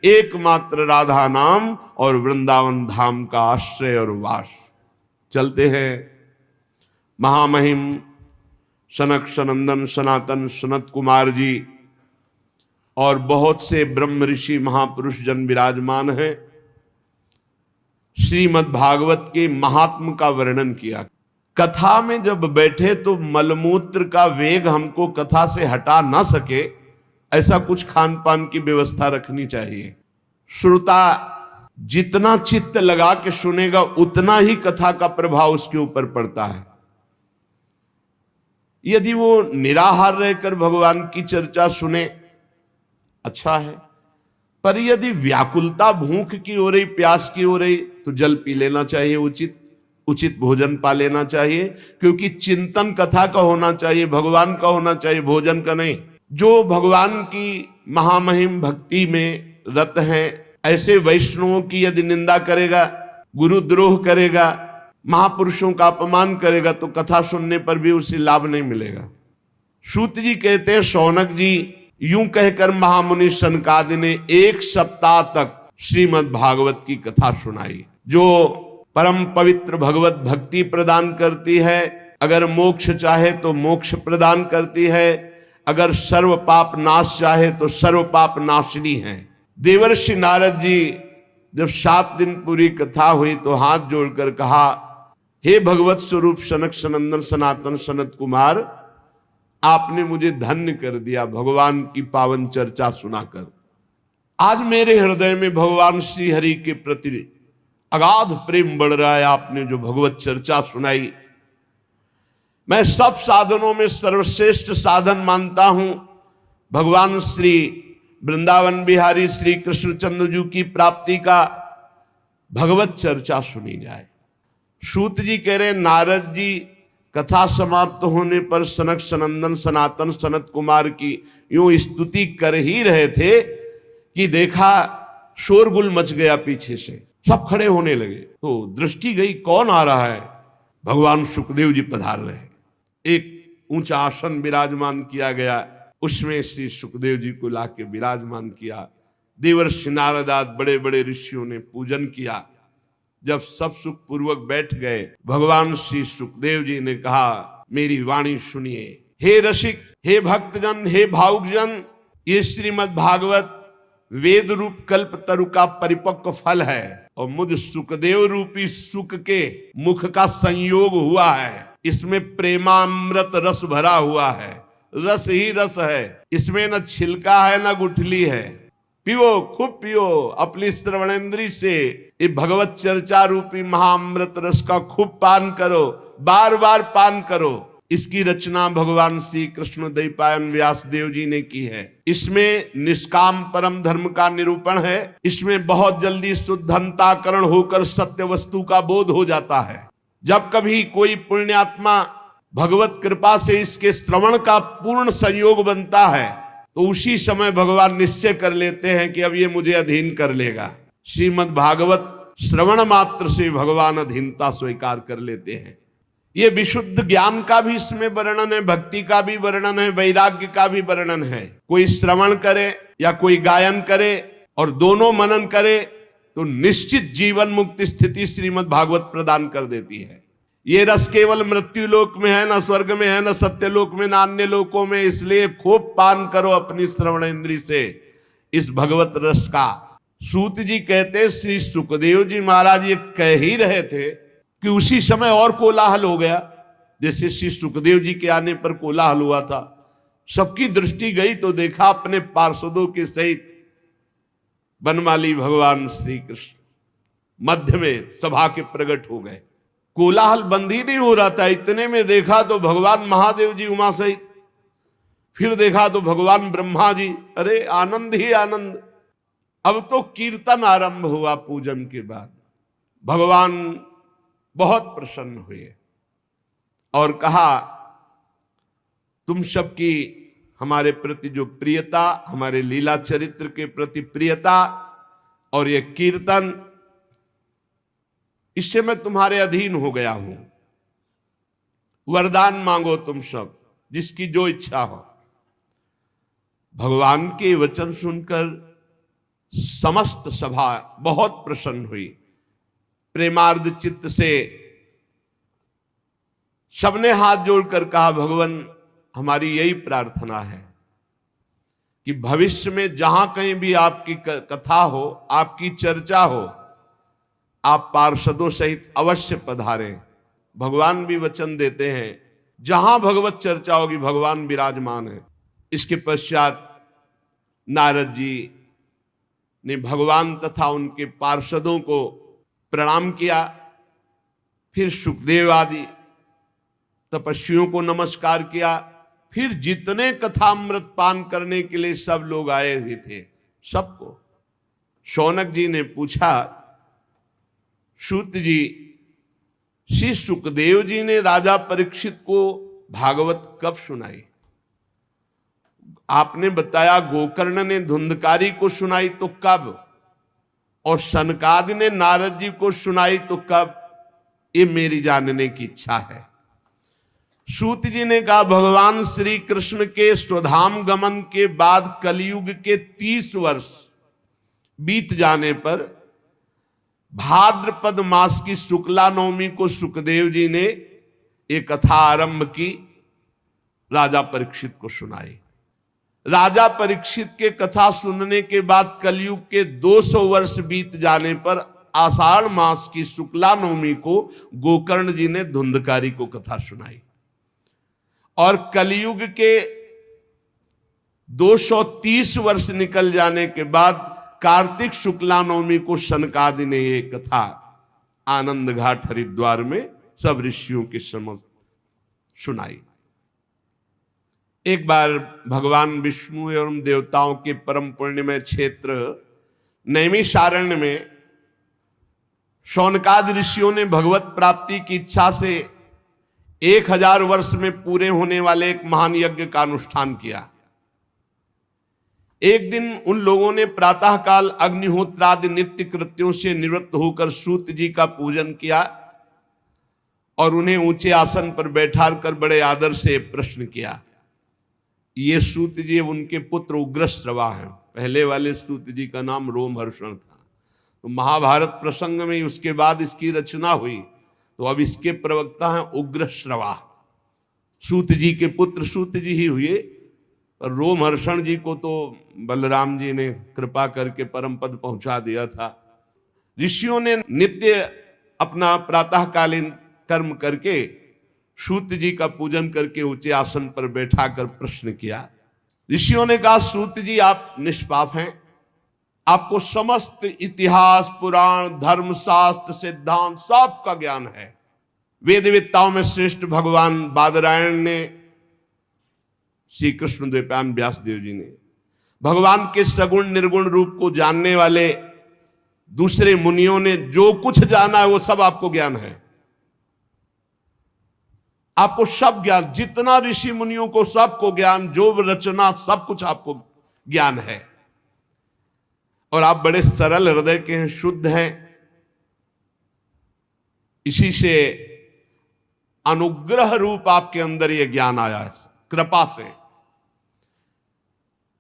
एकमात्र राधा नाम और वृंदावन धाम का आश्रय और वास। चलते हैं महामहिम सनक सनंदन सनातन सनत कुमार जी और बहुत से ब्रह्म ऋषि महापुरुष जन विराजमान हैं। श्रीमद् भागवत के महात्म का वर्णन किया। कथा में जब बैठे तो मलमूत्र का वेग हमको कथा से हटा ना सके, ऐसा कुछ खान पान की व्यवस्था रखनी चाहिए। श्रोता जितना चित्त लगा के सुनेगा उतना ही कथा का प्रभाव उसके ऊपर पड़ता है। यदि वो निराहार रहकर भगवान की चर्चा सुने अच्छा है, पर यदि व्याकुलता भूख की हो रही, प्यास की हो रही, तो जल पी लेना चाहिए, उचित भोजन पा लेना चाहिए, क्योंकि चिंतन कथा का होना चाहिए, भगवान का होना चाहिए, भोजन का नहीं। जो भगवान की महामहिम भक्ति में रत हैं, ऐसे वैष्णवों की यदि निंदा करेगा, गुरुद्रोह करेगा, महापुरुषों का अपमान करेगा, तो कथा सुनने पर भी उसे लाभ नहीं मिलेगा। सूत जी कहते हैं, शौनक जी यूं कहकर महामुनि सनकादि ने 1 सप्ताह तक श्रीमद् भागवत की कथा सुनाई, जो परम पवित्र भगवत भक्ति प्रदान करती है। अगर मोक्ष चाहे तो मोक्ष प्रदान करती है, अगर सर्व पाप नाश चाहे तो सर्व पाप नाशिनी है। देवर्षि नारद जी जब 7 दिन पूरी कथा हुई तो हाथ जोड़कर कहा, हे भगवत स्वरूप सनक सनंदन सनातन सनत कुमार, आपने मुझे धन्य कर दिया भगवान की पावन चर्चा सुनाकर। आज मेरे हृदय में भगवान श्री हरि के प्रति अगाध प्रेम बढ़ रहा है। आपने जो भगवत चर्चा सुनाई, मैं सब साधनों में सर्वश्रेष्ठ साधन मानता हूं भगवान श्री वृंदावन बिहारी श्री कृष्णचंद्र जी की प्राप्ति का भगवत चर्चा सुनी जाए। सूत जी कह रहे, नारद जी कथा समाप्त होने पर सनक सनंदन सनातन सनत कुमार की यूं स्तुति कर ही रहे थे कि देखा शोरगुल मच गया, पीछे से सब खड़े होने लगे। तो दृष्टि गई, कौन आ रहा है? भगवान सुखदेव जी पधार रहे। एक ऊंचा आसन विराजमान किया गया, उसमें श्री सुखदेव जी को लाके विराजमान किया। देवर्षि नारद आदि बड़े बड़े ऋषियों ने पूजन किया। जब सब सुख पूर्वक बैठ गए, भगवान श्री सुखदेव जी ने कहा, मेरी वाणी सुनिए। हे रसिक, हे भक्तजन, हे भावुकजन, ये श्रीमद् भागवत वेद रूप कल्प तरु का परिपक्व फल है और मुझ सुखदेव रूपी सुख के मुख का संयोग हुआ है। इसमें प्रेमामृत रस भरा हुआ है, रस ही रस है। इसमें न छिलका है न गुठली है। पियो, खूब पियो, अपनी श्रवणेंद्री से ये भगवत चर्चा रूपी महाअमृत रस का खूब पान करो, बार बार पान करो। इसकी रचना भगवान श्री कृष्ण द्वैपायन व्यास देव जी ने की है। इसमें निष्काम परम धर्म का निरूपण है। इसमें बहुत जल्दी शुद्धंताकरण होकर सत्य वस्तु का बोध हो जाता है। जब कभी कोई पुण्यात्मा भगवत कृपा से इसके श्रवण का पूर्ण संयोग बनता है, तो उसी समय भगवान निश्चय कर लेते हैं कि अब ये मुझे अधीन कर लेगा। श्रीमद् भागवत श्रवण मात्र से भगवान अधीनता स्वीकार कर लेते हैं। ये विशुद्ध ज्ञान का भी इसमें वर्णन है, भक्ति का भी वर्णन है, वैराग्य का भी वर्णन है। कोई श्रवण करे या कोई गायन करे और दोनों मनन करे तो निश्चित जीवन मुक्ति स्थिति श्रीमद् भागवत प्रदान कर देती है। ये रस केवल मृत्यु लोक में है, न स्वर्ग में है, न सत्य लोक में, न अन्य लोकों में। इसलिए खूब पान करो अपनी श्रवण इंद्री से इस भगवत रस का। सूत जी कहते, श्री सुखदेव जी महाराज ये कह ही रहे थे कि उसी समय और कोलाहल हो गया। जैसे श्री सुखदेव जी के आने पर कोलाहल हुआ था, सबकी दृष्टि गई तो देखा अपने पार्षदों के सहित बनमाली भगवान श्री कृष्ण मध्य में सभा के प्रकट हो गए। कोलाहल बंद ही नहीं हो रहा था। इतने में देखा तो भगवान महादेव जी उमा सहित, फिर देखा तो भगवान ब्रह्मा जी। अरे आनंद ही आनंद। अब तो कीर्तन आरंभ हुआ। पूजन के बाद भगवान बहुत प्रसन्न हुए और कहा, तुम सबकी हमारे प्रति जो प्रियता, हमारे लीला चरित्र के प्रति प्रियता और ये कीर्तन, इससे मैं तुम्हारे अधीन हो गया हूं। वरदान मांगो तुम सब, जिसकी जो इच्छा हो। भगवान के वचन सुनकर समस्त सभा बहुत प्रसन्न हुई। प्रेमार्द चित्त से सबने हाथ जोड़कर कहा, भगवान हमारी यही प्रार्थना है कि भविष्य में जहां कहीं भी आपकी कथा हो, आपकी चर्चा हो, आप पार्षदों सहित अवश्य पधारें। भगवान भी वचन देते हैं, जहां भगवत चर्चा होगी भगवान विराजमान है। इसके पश्चात नारद जी ने भगवान तथा उनके पार्षदों को प्रणाम किया। फिर सुखदेव आदि तपस्वियों को नमस्कार किया। फिर जितने कथामृत पान करने के लिए सब लोग आए हुए थे, सबको शौनक जी ने पूछा, सूत जी, श्री सुखदेव जी ने राजा परीक्षित को भागवत कब सुनाई? आपने बताया गोकर्ण ने धुंधकारी को सुनाई तो कब, और सनकादि ने नारद जी को सुनाई तो कब? ये मेरी जानने की इच्छा है। सूत जी ने कहा, भगवान श्री कृष्ण के स्वधाम गमन के बाद कलयुग के 30 वर्ष बीत जाने पर भाद्रपद मास की शुक्ला नवमी को सुखदेव जी ने एक कथा आरंभ की, राजा परीक्षित को सुनाई। राजा परीक्षित के कथा सुनने के बाद कलयुग के 200 वर्ष बीत जाने पर आषाढ़ मास की शुक्ला नवमी को गोकर्ण जी ने धुंधकारी को कथा सुनाई। और कलयुग के 230 वर्ष निकल जाने के बाद कार्तिक शुक्ला नवमी को सनकादि ने ये कथा आनंद घाट हरिद्वार में सब ऋषियों के समक्ष सुनाई। एक बार भगवान विष्णु एवं देवताओं के परम पुण्यमय क्षेत्र नैमिषारण्य में शौनकादि ऋषियों ने भगवत प्राप्ति की इच्छा से 1000 वर्ष में पूरे होने वाले एक महान यज्ञ का अनुष्ठान किया। एक दिन उन लोगों ने प्रातःकाल अग्निहोत्रादि नित्य कृत्यों से निवृत्त होकर सूत जी का पूजन किया और उन्हें ऊंचे आसन पर बैठाकर बड़े आदर से प्रश्न किया। ये सूत जी उनके पुत्र उग्रश्रवा हैं। पहले वाले सूत जी का नाम रोमहर्षण था। तो महाभारत प्रसंग में उसके बाद इसकी रचना हुई, तो अब इसके प्रवक्ता हैं उग्रश्रवा। सूत जी के पुत्र सूत जी ही हुए, और रोमहर्षण जी को तो बलराम जी ने कृपा करके परम पद पहुंचा दिया था। ऋषियों ने नित्य अपना प्रातःकालीन कर्म करके सूत जी का पूजन करके ऊंचे आसन पर बैठाकर प्रश्न किया। ऋषियों ने कहा, सूत जी आप निष्पाप हैं, आपको समस्त इतिहास पुराण धर्मशास्त्र सिद्धांत सबका ज्ञान है। वेदविद्ताओं में श्रेष्ठ भगवान बादरायण ने, श्री कृष्ण द्वैपायन व्यासदेव जी ने, भगवान के सगुण निर्गुण रूप को जानने वाले दूसरे मुनियों ने जो कुछ जाना है वो सब आपको ज्ञान है। आपको सब ज्ञान, जितना ऋषि मुनियों को सबको ज्ञान, जो रचना सब कुछ आपको ज्ञान है। और आप बड़े सरल हृदय के हैं, शुद्ध हैं। इसी से अनुग्रह रूप आपके अंदर यह ज्ञान आया है, कृपा से।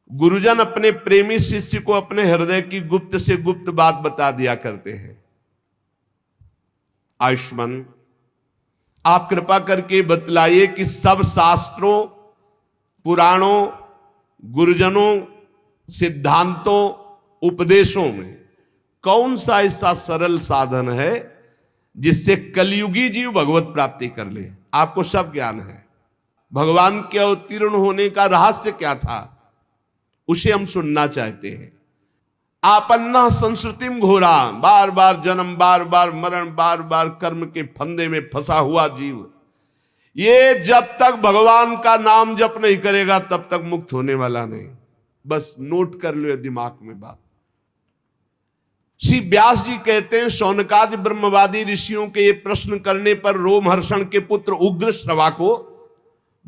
गुरुजन अपने प्रेमी शिष्य को अपने हृदय की गुप्त से गुप्त बात बता दिया करते हैं। आयुष्मान, आप कृपा करके बतलाइए कि सब शास्त्रों, पुराणों, गुरुजनों, सिद्धांतों, उपदेशों में कौन सा ऐसा सरल साधन है जिससे कलयुगी जीव भगवत प्राप्ति कर ले। आपको सब ज्ञान है। भगवान के अवतीर्ण होने का रहस्य क्या था, उसे हम सुनना चाहते हैं। आपन्ना संस्कृतिम घोरा, बार बार जन्म, बार बार मरण, बार बार कर्म के फंदे में फंसा हुआ जीव, ये जब तक भगवान का नाम जप नहीं करेगा तब तक मुक्त होने वाला नहीं। बस नोट कर लो दिमाग में बात। श्री व्यास जी कहते हैं, शौनकादि ब्रह्मवादी ऋषियों के ये प्रश्न करने पर रोमहर्षण के पुत्र उग्रश्रवा को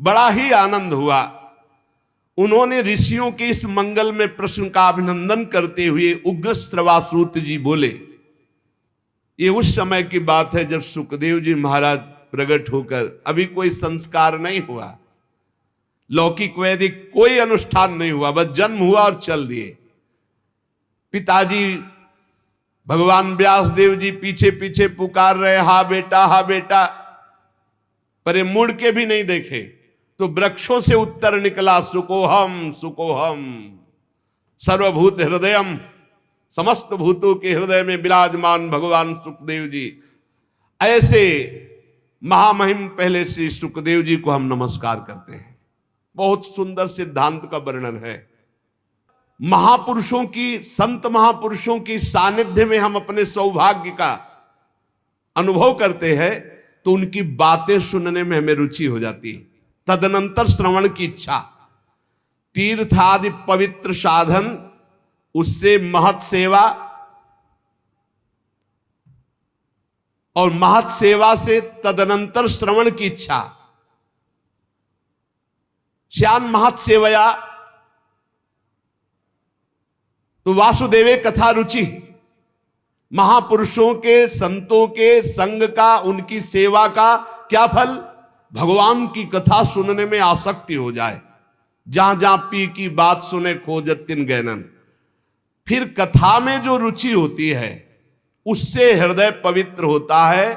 बड़ा ही आनंद हुआ। उन्होंने ऋषियों के इस मंगल में प्रश्न का अभिनंदन करते हुए उग्रश्रवा सूत जी बोले। ये उस समय की बात है जब सुखदेव जी महाराज प्रकट होकर, अभी कोई संस्कार नहीं हुआ, लौकिक वैदिक कोई अनुष्ठान नहीं हुआ, बस जन्म हुआ और चल दिए। पिताजी भगवान व्यास देव जी पीछे पीछे पुकार रहे, हा बेटा हा बेटा, पर ये मुड़ के भी नहीं देखे तो वृक्षों से उत्तर निकला, सुकोहम सुकोहम सर्वभूत हृदयम, समस्त भूतों के हृदय में विराजमान भगवान सुखदेव जी। ऐसे महामहिम पहले श्री सुखदेव जी को हम नमस्कार करते हैं। बहुत सुंदर सिद्धांत का वर्णन है। महापुरुषों की, संत महापुरुषों की सानिध्य में हम अपने सौभाग्य का अनुभव करते हैं तो उनकी बातें सुनने में हमें रुचि हो जाती है। तदनंतर श्रवण की इच्छा, तीर्थ आदि पवित्र साधन, उससे महत सेवा, और महत सेवा से तदनंतर श्रवण की इच्छा। श्याम महत सेवया तो वासुदेवे कथा रुचि, महापुरुषों के, संतों के संग का, उनकी सेवा का क्या फल? भगवान की कथा सुनने में आसक्ति हो जाए। जहां जहां पी की बात सुने खोजत तिन गैनन। फिर कथा में जो रुचि होती है उससे हृदय पवित्र होता है,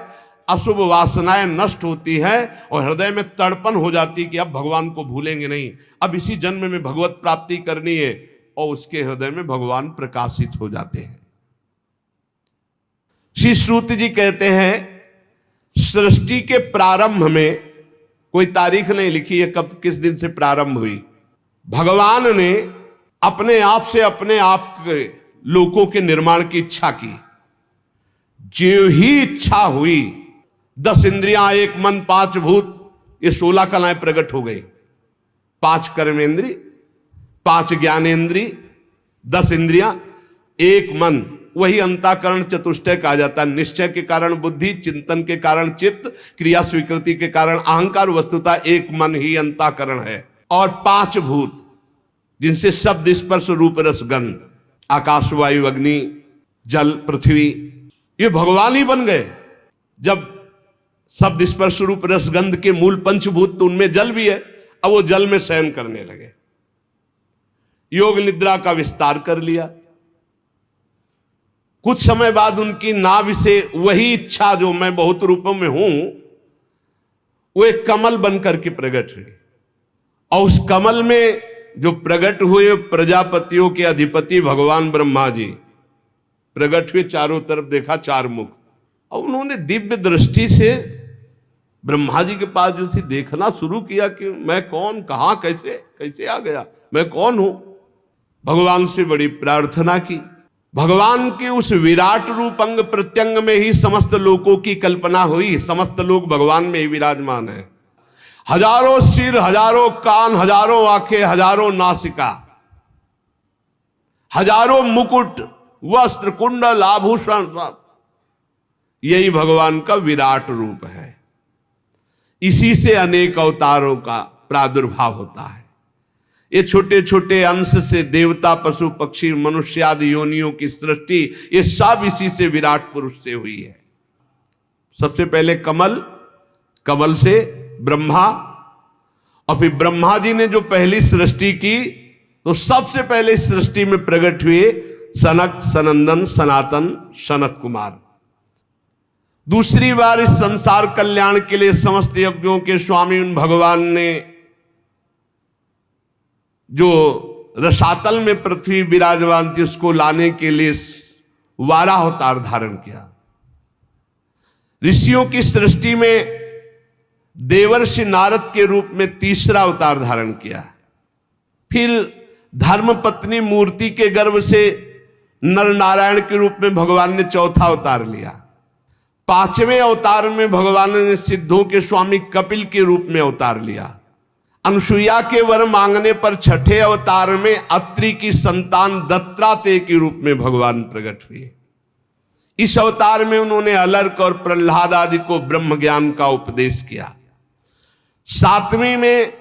अशुभ वासनाएं नष्ट होती हैं और हृदय में तड़पन हो जाती कि अब भगवान को भूलेंगे नहीं, अब इसी जन्म में भगवत प्राप्ति करनी है, और उसके हृदय में भगवान प्रकाशित हो जाते हैं। श्री श्रुति जी कहते हैं सृष्टि के प्रारंभ में कोई तारीख नहीं लिखी है कब किस दिन से प्रारंभ हुई। भगवान ने अपने आप से अपने आप के लोगों के निर्माण की इच्छा की। जो ही इच्छा हुई 10 इंद्रियां, 1 मन, 5 भूत, ये 16 कलाएं प्रकट हो गई। 5 कर्मेंद्री, 5 ज्ञानेंद्री, 10 इंद्रियां, 1 मन, वही अंतःकरण चतुष्टय कहा जाता है। निश्चय के कारण बुद्धि, चिंतन के कारण चित्त, क्रिया स्वीकृति के कारण अहंकार, वस्तुतः 1 मन ही अंतःकरण है। और 5 भूत जिनसे शब्द, स्पर्श, रूप, रस, गंध, आकाश, वायु, अग्नि, जल, पृथ्वी, ये भगवान ही बन गए। जब शब्द, स्पर्श, रूप, रस, गंध के मूल पंचभूत तो उनमें जल भी है, अब वो जल में शयन करने लगे। योग निद्रा का विस्तार कर लिया। कुछ समय बाद उनकी नाभि से वही इच्छा जो मैं बहुत रूपों में हूं, वो एक कमल बनकर के प्रकट हुई। और उस कमल में जो प्रकट हुए प्रजापतियों के अधिपति भगवान ब्रह्मा जी प्रकट हुए। चारों तरफ देखा 4 मुख, और उन्होंने दिव्य दृष्टि से ब्रह्मा जी के पास जो थी देखना शुरू किया कि मैं कौन, कहां, कैसे कैसे आ गया, मैं कौन हूं। भगवान से बड़ी प्रार्थना की। भगवान के उस विराट रूप अंग प्रत्यंग में ही समस्त लोकों की कल्पना हुई। समस्त लोग भगवान में ही विराजमान है। हजारों सिर, हजारों कान, हजारों आंखें, हजारों नासिका, हजारों मुकुट, वस्त्र, कुंडल, आभूषण, सब यही भगवान का विराट रूप है। इसी से अनेक अवतारों का प्रादुर्भाव होता है। ये छोटे छोटे अंश से देवता, पशु, पक्षी, मनुष्य आदि योनियों की सृष्टि, ये सब इसी से विराट पुरुष से हुई है। सबसे पहले कमल, कमल से ब्रह्मा, और फिर ब्रह्मा जी ने जो पहली सृष्टि की तो सबसे पहले इस सृष्टि में प्रकट हुए सनक, सनंदन, सनातन, सनत कुमार। दूसरी बार इस संसार कल्याण के लिए समस्त यज्ञों के स्वामी उन भगवान ने जो रसातल में पृथ्वी विराजमान थी उसको लाने के लिए 12 अवतार धारण किया। ऋषियों की सृष्टि में देवर्षि नारद के रूप में 3रा अवतार धारण किया। फिर धर्मपत्नी मूर्ति के गर्भ से नर नारायण के रूप में भगवान ने 4था अवतार लिया। 5वें अवतार में भगवान ने सिद्धों के स्वामी कपिल के रूप में अवतार लिया। अनुसुईया के वर मांगने पर 6ठे अवतार में अत्रि की संतान दत्तात्रेय के रूप में भगवान प्रकट हुए। इस अवतार में उन्होंने अलर्क और प्रहलाद आदि को ब्रह्म ज्ञान का उपदेश किया। 7वीं में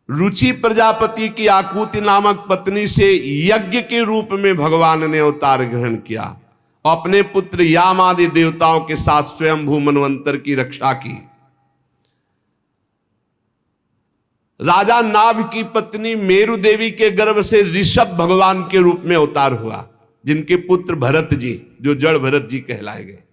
रुचि प्रजापति की आकुति नामक पत्नी से यज्ञ के रूप में भगवान ने अवतार ग्रहण किया। अपने पुत्र याम आदि देवताओं के साथ स्वयंभू मनवंतर की रक्षा की। राजा नाभ की पत्नी मेरु देवी के गर्भ से ऋषभ भगवान के रूप में अवतार हुआ। जिनके पुत्र भरत जी, जो जड़ भरत जी कहलाए गए।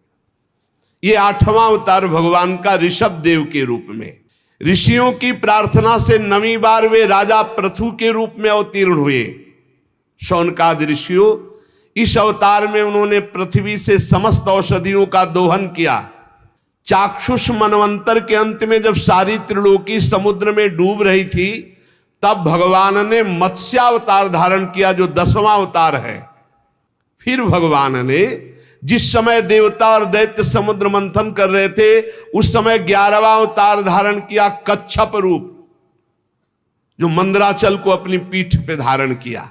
ये 8वां अवतार भगवान का ऋषभ देव के रूप में। ऋषियों की प्रार्थना से 9वीं बार वे राजा पृथु के रूप में अवतीर्ण हुए। शौनकादि ऋषियों, इस अवतार में उन्होंने पृथ्वी से समस्त औषधियों का दोहन किया। चाक्षुष मनवंतर के अंत में जब सारी त्रिलोकी समुद्र में डूब रही थी, तब भगवान ने मत्स्यावतार धारण किया, जो 10वां अवतार है। फिर भगवान ने जिस समय देवता और दैत्य समुद्र मंथन कर रहे थे, उस समय 11वां अवतार धारण किया, कच्छप रूप, जो मंदराचल को अपनी पीठ पे धारण किया।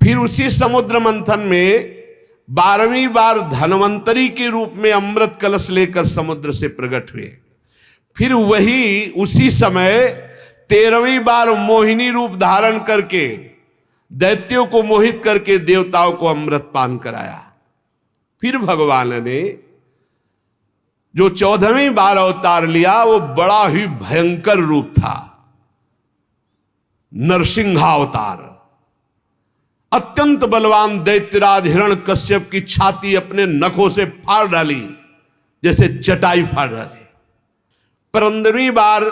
फिर उसी समुद्र मंथन में 12वीं बार धन्वंतरी के रूप में अमृत कलश लेकर समुद्र से प्रकट हुए। फिर वही उसी समय 13वीं बार मोहिनी रूप धारण करके दैत्यों को मोहित करके देवताओं को अमृत पान कराया। फिर भगवान ने जो 14वीं बार अवतार लिया, वो बड़ा ही भयंकर रूप था, नरसिंहावतार। अत्यंत बलवान दैत्यराज हिरण्यकश्यप की छाती अपने नखों से फाड़ डाली, जैसे चटाई फाड़ डाली। 15वीं बार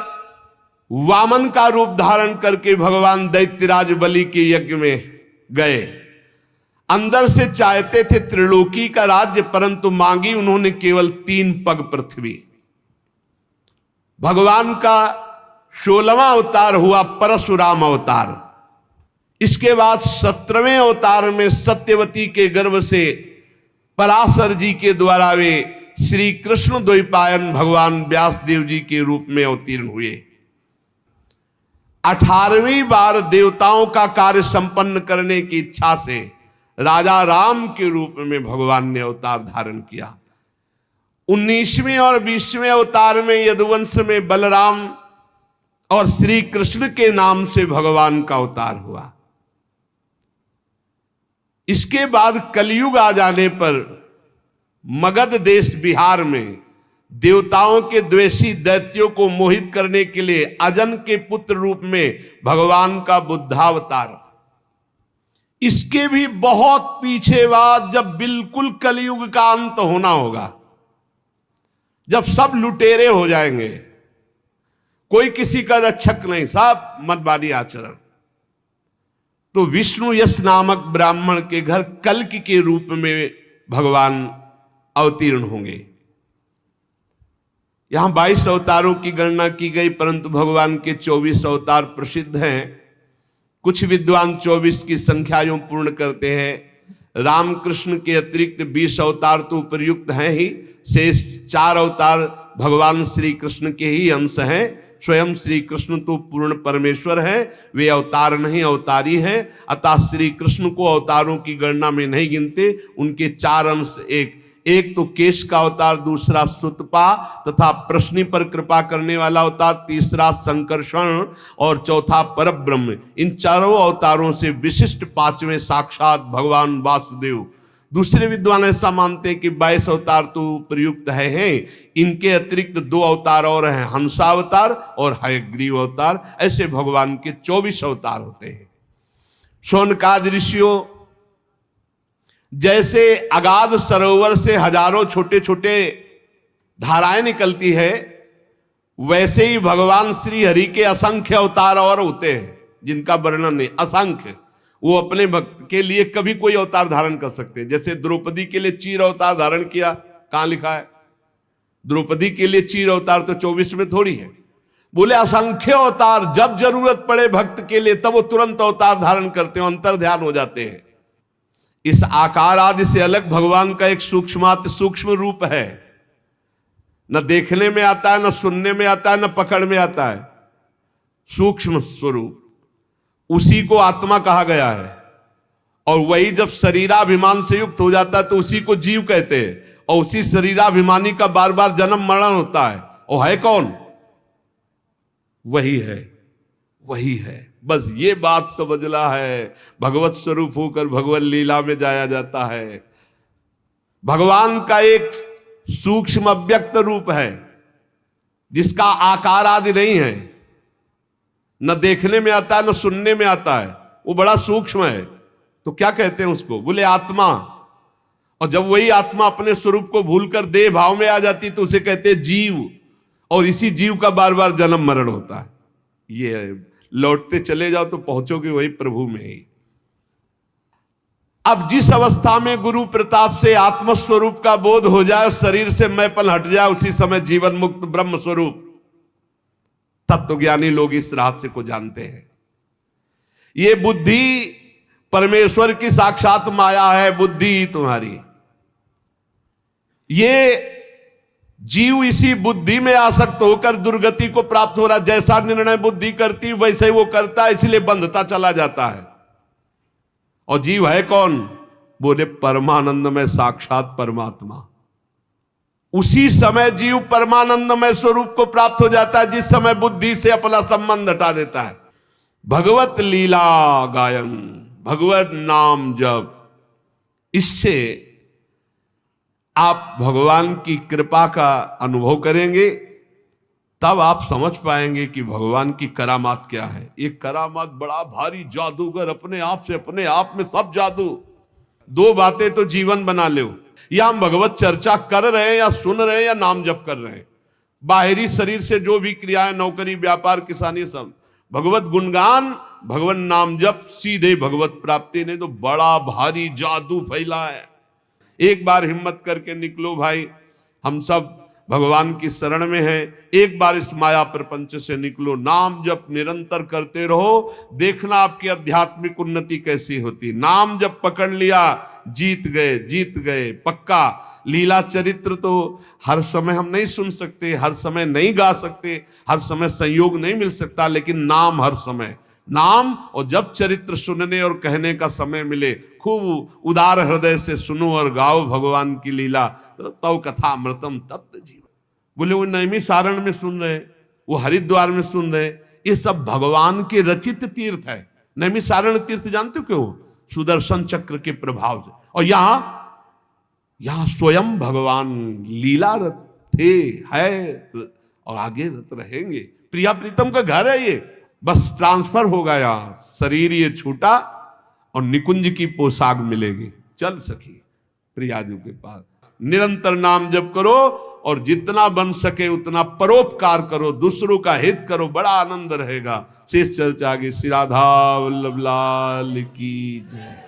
वामन का रूप धारण करके भगवान दैत्यराज बलि के यज्ञ में गए। अंदर से चाहते थे त्रिलोकी का राज्य, परंतु मांगी उन्होंने केवल 3 पग पृथ्वी। भगवान का 16वां अवतार हुआ परशुराम अवतार। इसके बाद 17वें अवतार में सत्यवती के गर्भ से पराशर जी के द्वारा वे श्री कृष्ण द्वैपायन भगवान व्यासदेव जी के रूप में अवतीर्ण हुए। 18वीं बार देवताओं का कार्य संपन्न करने की इच्छा से राजा राम के रूप में भगवान ने अवतार धारण किया। 19वें और 20वें अवतार में यदुवंश में बलराम और श्री कृष्ण के नाम से भगवान का अवतार हुआ। इसके बाद कलयुग आ जाने पर मगध देश बिहार में देवताओं के द्वेषी दैत्यों को मोहित करने के लिए अजन के पुत्र रूप में भगवान का बुद्धावतार। इसके भी बहुत पीछे बाद, जब बिल्कुल कलयुग का अंत होना होगा, जब सब लुटेरे हो जाएंगे, कोई किसी का रक्षक नहीं, सब मतवादी आचरण, तो विष्णु यश नामक ब्राह्मण के घर कल्कि के रूप में भगवान अवतीर्ण होंगे। यहां 22 अवतारों की गणना की गई, परंतु भगवान के 24 अवतार प्रसिद्ध हैं। कुछ विद्वान 24 की संख्या यूं पूर्ण करते हैं। रामकृष्ण के अतिरिक्त 20 अवतार तो उपयुक्त हैं ही, शेष 4 अवतार भगवान श्री कृष्ण के ही अंश हैं। स्वयं श्री कृष्ण तो पूर्ण परमेश्वर हैं, वे अवतार नहीं अवतारी हैं। अतः श्री कृष्ण को अवतारों की गणना में नहीं गिनते। उनके 4 अंश, एक तो केश का अवतार, दूसरा सुतपा तथा प्रश्नि पर कृपा करने वाला अवतार, तीसरा संकर्षण और चौथा परब्रह्म। इन चारों अवतारों से विशिष्ट 5वें साक्षात भगवान वासुदेव। दूसरे विद्वान ऐसा मानते हैं कि 22 अवतार तो प्रयुक्त हैं। इनके अतिरिक्त 2 अवतार और हैं, हंसावतार और हयग्रीव अवतार। ऐसे भगवान के 24 अवतार होते हैं। शौनकादि ऋषियों, जैसे अगाध सरोवर से हजारों छोटे छोटे धाराएं निकलती है, वैसे ही भगवान श्री हरि के असंख्य अवतार और होते हैं, जिनका वर्णन नहीं, असंख्य। वो अपने भक्त के लिए कभी कोई अवतार धारण कर सकते हैं। जैसे द्रौपदी के लिए चीर अवतार धारण किया, कहां लिखा है? द्रौपदी के लिए चीर अवतार तो 24 में थोड़ी है। बोले असंख्य अवतार, जब जरूरत पड़े भक्त के लिए तब वो तुरंत अवतार धारण करते हैं, अंतर ध्यान हो जाते हैं। इस आकार आदि से अलग भगवान का एक सूक्ष्म रूप है, न देखने में आता है, न सुनने में आता है, न पकड़ में आता है। सूक्ष्म स्वरूप, उसी को आत्मा कहा गया है। और वही जब शरीराभिमान से युक्त हो जाता है तो उसी को जीव कहते हैं। और उसी शरीराभिमानी का बार बार जन्म मरण होता है। और है कौन? वही है, वही है। बस ये बात समझना है, भगवत स्वरूप होकर भगवत लीला में जाया जाता है। भगवान का एक सूक्ष्म अव्यक्त रूप है, जिसका आकार आदि नहीं है, न देखने में आता है, न सुनने में आता है। वो बड़ा सूक्ष्म है। तो क्या कहते हैं उसको? बोले आत्मा। और जब वही आत्मा अपने स्वरूप को भूलकर देह भाव में आ जाती तो उसे कहते हैं जीव। और इसी जीव का बार बार जन्म मरण होता है। ये लौटते चले जाओ तो पहुंचोगे वही प्रभु में ही। अब जिस अवस्था में गुरु प्रताप से आत्मस्वरूप का बोध हो जाए, शरीर से मैंपन हट जाए, उसी समय जीवन मुक्त ब्रह्म स्वरूप तत्वज्ञानी लोग इस रहस्य को जानते हैं। ये बुद्धि परमेश्वर की साक्षात माया है, बुद्धि तुम्हारी। ये जीव इसी बुद्धि में आसक्त होकर दुर्गति को प्राप्त हो रहा। जैसा निर्णय बुद्धि करती वैसे ही वो करता है, इसलिए बंधता चला जाता है। और जीव है कौन? बोले परमानंद में साक्षात परमात्मा। उसी समय जीव परमानंद में स्वरूप को प्राप्त हो जाता है जिस समय बुद्धि से अपना संबंध हटा देता है। भगवत लीला गायन, भगवत नाम जप, इससे आप भगवान की कृपा का अनुभव करेंगे। तब आप समझ पाएंगे कि भगवान की करामात क्या है। ये करामात बड़ा भारी जादूगर, अपने आप से अपने आप में सब जादू। दो बातें तो जीवन बना लो, या हम भगवत चर्चा कर रहे हैं या सुन रहे हैं या नाम जप कर रहे हैं। बाहरी शरीर से जो भी क्रियाएं, नौकरी, व्यापार, किसानी, सब भगवत गुणगान, भगवान नाम जप, सीधे भगवत प्राप्ति। नहीं तो बड़ा भारी जादू फैला है। एक बार हिम्मत करके निकलो भाई, हम सब भगवान की शरण में है। एक बार इस माया प्रपंच से निकलो, नाम जप निरंतर करते रहो, देखना आपकी आध्यात्मिक उन्नति कैसी होती। नाम जप पकड़ लिया, जीत गए, जीत गए पक्का। लीला चरित्र तो हर समय हम नहीं सुन सकते, हर समय नहीं गा सकते, हर समय संयोग नहीं मिल सकता, लेकिन नाम हर समय। नाम और जब चरित्र सुनने और कहने का समय मिले, खूब उदार हृदय से सुनो और गाओ भगवान की लीला। तव कथा अमृतम तप्त जीवन। बोले वो नैमी सारण में सुन रहे, वो हरिद्वार में सुन रहे, ये सब भगवान के रचित तीर्थ है। नैमी सारण तीर्थ जानते हो क्यों? सुदर्शन चक्र के प्रभाव से। और यहां स्वयं भगवान लीलारत थे, है और आगे रत रहेंगे। प्रिया प्रीतम का घर है ये, बस ट्रांसफर हो गया, शरीर ये छूटा और निकुंज की पोशाक मिलेगी। चल सखी प्रियाजू के पास। निरंतर नाम जप करो और जितना बन सके उतना परोपकार करो, दूसरों का हित करो, बड़ा आनंद रहेगा। शेष चर्चा आगे। श्री राधा वल्लभ लाल की जय।